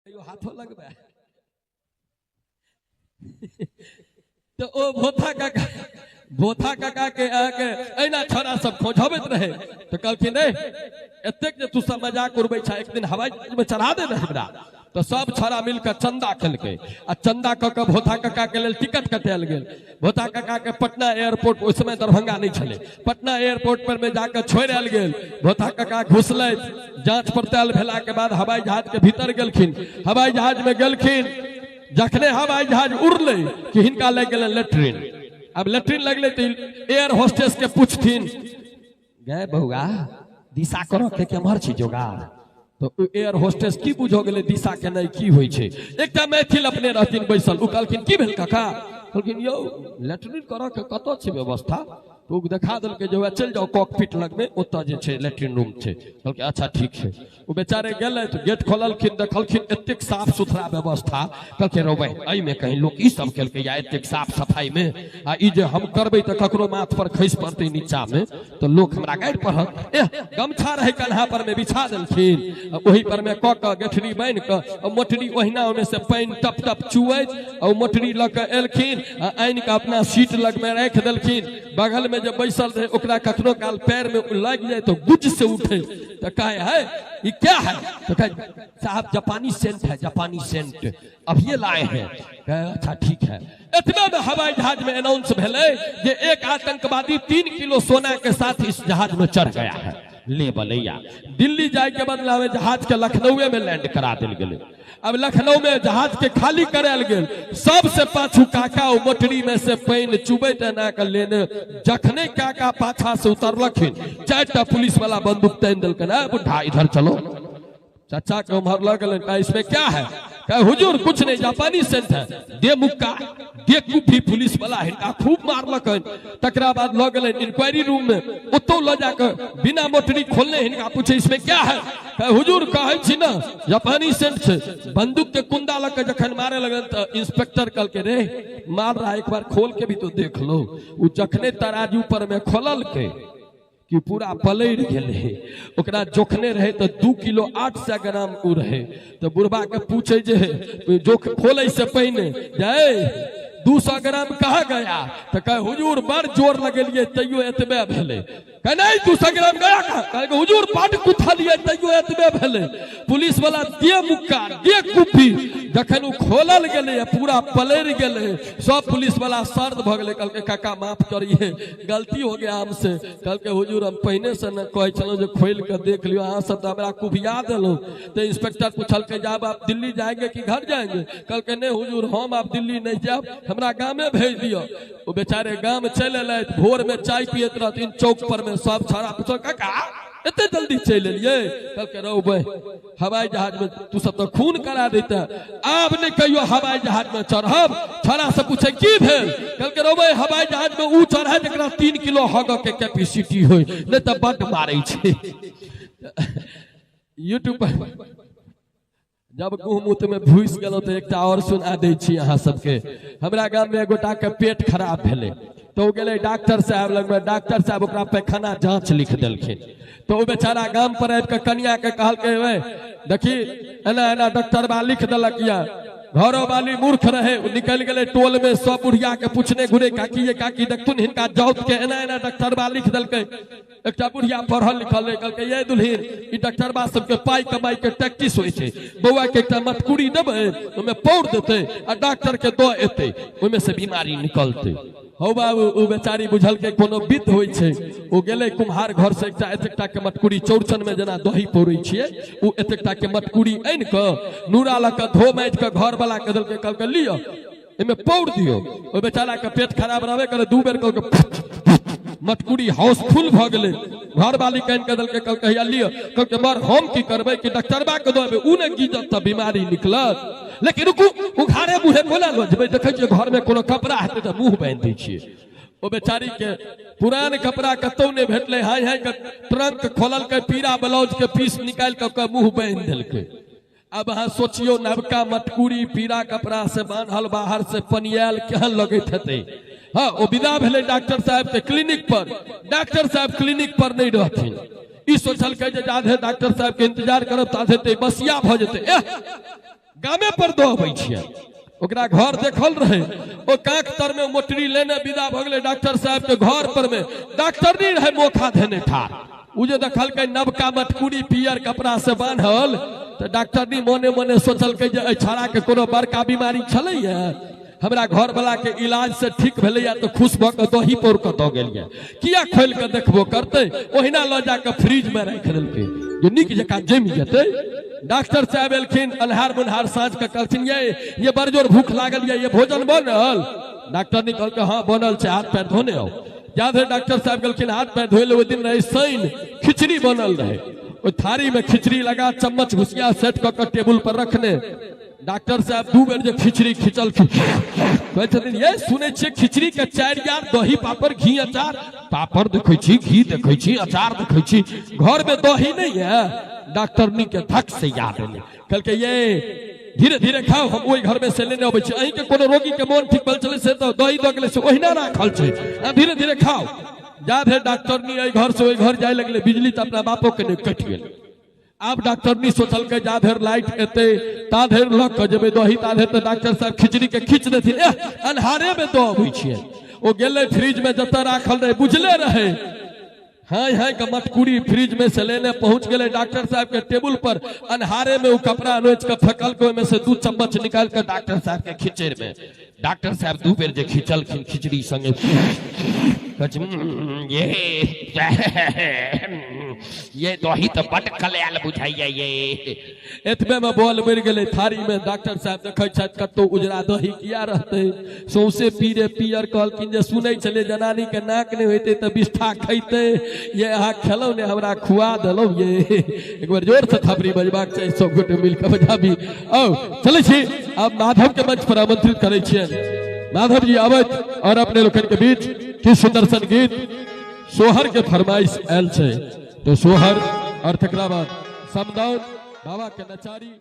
हाथों लगबे तो ओ भोथा काका के आके एना छोरा सब खोजबैत रहे तो कहलखिन रे एतेक जे तू सब मजाक उड़बै छ एक दिन हवाई जहाज में चढ़ा दे हमरा तो सब छोरा मिलकर चंदा खेलके आ चंदा क के भोथा काका के लेल टिकट कटायल गेल। भोथा काका के पटना एयरपोर्ट उस समय दरभंगा नहीं छले, पटना एयरपोर्ट पर में जाकर छोड़ल गेल। भोथा काका घुसले, जांच पड़ताल भेला के बाद हवाई जहाज के भीतर गेलखिन। हवाई जहाज में गेलखिन, जखने हवाई जहाज उड़ले कि हिनका लग गेल लेट्रिन। अब लेट्रिन लगले तो एयर होस्टेस के पूछथिन गए बहुआ दिशा करो के केमहर छी जोगाड़, तो एयर होस्टेस की बुझो गेले दिशा के नहीं की होई छे। एकटा मैथिल अपने रहथिन बैसल, उ कहलखिन की भेल काका, कहलखिन यौ लेट्रिन करो के कतो छे व्यवस्था, तो उ देखा दल के जो चल जाओ कॉकपिट लग में ओता जे छे लेट्रिन रूम छे। कहलके अच्छा ठीक है। उ बेचारे गेले तो गेट खोललखिन, देखलखिन एतेक साफ सुथरा व्यवस्था। कहलके रो भाई एई में कहीं लोग ई सब केलके या एतेक साफ सफाई में आ ई जे हम करबै त ककरो माथ पर खइस पड़तै नीचा में तो लोग हमरा गाइड पढ़त। एह गमछा रहे कन्हा पर में बिछा देलखिन, ओही पर में क के गेठरी बांध के मोटरी ओहिना ओने से पानी टप टप चुवैत और मोटरी ल के एलखिन, आइन के अपना सीट लग में राख देलखिन। बगल में जब बैसल रहे ओकरा कखनो काल पैर में लग जाए तो गुज से उठे तो कहे है ये क्या है, तो कहे साहब जापानी सेंट है, जापानी सेंट अब ये लाए हैं। कहे अच्छा ठीक है। इतने में हवाई जहाज में अनाउंस भेले जे एक आतंकवादी 3 किलो सोना के साथ इस जहाज में चढ़ गया है। ले बलैया दिल्ली जाए के बदला में जहाज के लखनऊ में लैंड करा दिल गेले। अब लखनऊ में जहाज के खाली करायल गेल, सबसे पाछू काका मोटरी में से पानी चुबैत ना के लेने जखने काका पाछा से उतरलखिन 4टा पुलिस वाला बंदूक तान देलके, ना बुढ़ा इधर चलो। चाचा के उम्र लग गए, कहा इसमें क्या है, कहा हुजूर कुछ नहीं जापानी सेंट है। दे मुक्का दे कुफी पुलिस वाला हिनका खूब मारलकन। तकरा बाद ल गेल इंक्वायरी रूम में, ओतो ल जाकर बिना मोटरी खोलने हिनका पूछे इसमें क्या है, कहा हुजूर कहे छी ना जापानी सेंट छे। बंदूक के कुंदा लग जखन मारे लगन तो इंस्पेक्टर कल के रे मार रहा एक बार खोल के भी तो देख लो। उ जखने तराजू पर में खोलल के कि पूरा पलट गेले, ओकरा जोखने रहे तो 2 किलो 800 ग्राम उ रहे। तो बुढ़बा के पूछे जे जोख खोले से पहले जाए 200 ग्राम कहा गया, तो कहे हुजूर बड़ जोर लगेलिए तैयो एतबे भेले। कहे नहीं 200 ग्राम गया कहे हुजूर बड़ कुथलिए तैयो एतबे भेले। पुलिस वाला दे मुक्का दे कुफी, जखन उ खोलल गेले पूरा पलट गेले। सब पुलिस वाला सर्द भ गेले, कहलके काका माफ करिए गलती हो गया हमसे। कहलके हुजूर हम पहले से न कहे चलो जो खोल के देख लियो, अहाँ सब तो हमरा कुफिया देलो। तो इंस्पेक्टर पूछल के जब आप दिल्ली जाएंगे कि घर जाएंगे, कहलके नहीं हुजूर हम आप दिल्ली नहीं जाब, हमरा गाँव में भेज दियो। वो बेचारे गाँव में चले लाए, भोर में चाय पियत रहथिन चौक पर में। सब छोरा पूछल काका इतने जल्दी चले लिए, कहलके रहो भाई हवाई जहाज में तू सब तो खून करा देता, अब नहीं कहियो हवाई जहाज में चढ़ब। छोरा से पूछे की भेल, कहलके रहो भाई हवाई जहाज में ऊ चढ़ा जकरा 3 किलो हग के कैपेसिटी होय, नहीं तो बड मारे छे। यूट्यूब पर जब गुहमूत में घुस गेलो तो एकटा और सुना दै छी अहाँ सबके। हमरा गांव में गोटा के पेट खराब भेले तो गेले डॉक्टर साहब लग में, डॉक्टर साहब ओकरा पैखाना जांच लिख देलखिन। तो वो बेचारा गांव पर आबि के कन्या के कहलके वे देखी एना एना डॉक्टर बा लिख देलक या। घरों वाली मूर्ख रहे, निकल गए टोल में सब बुढ़िया के पूछने घुरे काकी ये काकी देखथुन हिनका जाउत के एना एना डॉक्टर बा लिख देलके। एकटा बुढ़िया पढ़ल लिखल रहे, कहलके ये दुल्हीन ई डॉक्टर बा सबके पाई कमाई के टैक्टिस होय छे, बौआ के एकटा मटकुरी देबे ओमे पौड़ देते आ डॉक्टर के द एते ओमे से बीमारी निकलते। हो बाबू उ बेचारी बुझल के कोनो विध होय छे, उ गेले कुम्हार घर से एतेकटा के मटकुरी चौरचन में जना दही पौड़ै छिए, उ एतेकटा के मटकुरी आनि के नूरा ल के धो माइट के घर वाला के देलके, कहलके लियो एमे पौड़ दियो। ओ बेचारा के पेट खराब रहबे करे, 2 बेर कहलके मटकुरी हाउसफुल भ गेले। घर वाली कान के देलके, कहलके हैया लियो, कहलके मर हम की करबै कि डॉक्टरबा के देबे, उ ने गिजत त बीमारी निकलत। लेकिन रुकू उघारे मुहे कोना ल जेबै, देखै छियै घर में कोनो कपड़ा हेतै त मुंह बांध दै छियै। ओ बेचारी के पुरान कपड़ा कतौ नहीं भेटले, हाय हाय के ट्रंक खोलल के पीरा ब्लाउज के पीस निकाल के मुंह बांध देलकै। अब अहाँ सोचियो नवका मटकुरी पीरा कपड़ा से बांधल बाहर से पनियाल केहन लगैत हेतै। हाँ वो विदा भेले डॉक्टर साहब के क्लिनिक पर। डॉक्टर साहब क्लिनिक पर नहीं रहथिन, ई सोचल के जे जाधे डॉक्टर साहब के इंतजार करब ताधे ते बसिया भ जेते। गामे पर दो अबै छियै ओकरा घर देखल रहे ओ कांख तर में मोटरी लेने विदा भ गेलै डॉक्टर साहब के घर पर में डॉक्टर नहीं रहे मोखा धने ठार उ जे देखल के नवका मटकुरी पियर कपड़ा से बांधल तो डॉक्टर नहीं मोने मोने सोचल के जे छाड़ा के कोनो बड़का बीमारी छलैया हमरा घर वाला के इलाज से ठीक भेलैया तो खुश भ के दही पौर के द गेलिया किया खोल के देखबो करते ओहिना ल जा के फ्रिज में राख देलकै जो निक जका जम जेतै डॉक्टर साहब एलखिन अन्हार मुन्हार साँझ के कहलखिन ये बड़ जोर भूख लागल ये भोजन बनल डॉक्टर ने कहल हाँ बनल छै हाथ पैर धोने आओ जाधे डॉक्टर साहब गेलखिन हाथ पैर धोले ओहि दिन रहे शैन खिचड़ी बनल रहे ओ थारी में खिचड़ी लगा चम्मच घुसिया सेट कर टेबुल पर रखने डॉक्टर साहब 2 बेर जो खिचड़ी खिंचल कहै छथिन ये सुनै छियै खिचड़ी के 4 यार दही पापड़ घी अचार पापड़ देखै छी घी देखै छी अचार देखै छी घर में दही नहीं है डॉक्टर नी के धक से याद एले कहलकै ये धीरे धीरे खाओ हम ओहि घर में से लेने अबै छी अहीं के कोनो रोगी के मोन ठीक भेल चले से तो दही द गेले से ओहिना राखल छै धीरे धीरे खाओ जाधे डॉक्टर नी एहि घर से ओहि घर जाय लगले बिजली तो अपना बापो के नहीं कटि गेल अब डॉक्टर नी सोचल के जाधेर लाइट एते ताधेर लग के जेबे दही ताधेर तो डॉक्टर साहब खिचड़ी के खींच देथिन अन्हारे में दो अबै छियै ओ गेले फ्रिज में जतऽ राखल रहे बुझले रहे हाय हाय का मटकुरी फ्रिज में से लेने पहुंच गए डॉक्टर साहब के टेबुल पर अन्हारे में वो कपड़ा नोच के फेंकल को में से 2 चम्मच निकाल कर डॉक्टर साहब के खिचड़ में डॉक्टर साहब 2 बेर जे खिंचल खिचड़ी संगे ये दही तो बट कलयाल बुझाइए ये एतबे में बॉल मर गए थारी में डॉक्टर साहब देखे छथि कतौ उजरा दही किया रहते सौसे पीरे पियर कहलखिन जे सुनै छले जनानी के नाक नहीं होते तो बिष्ठा खैते ये अहाँ खेलौ ने हमरा खुआ देलौ ये एक बार जोर से थपड़ी बजबाक चाहिए सब गोटे मिल के बजाबी औ चलै छी अब माधव के मंच पर आमंत्रित करै छियनि माधव जी आबैत और अपने लोकन के बीच की सुंदर सन गीत सोहर के फरमाइश आयल छै तो सोहर और तकरा बाद समदाउन बाबा के नचारी।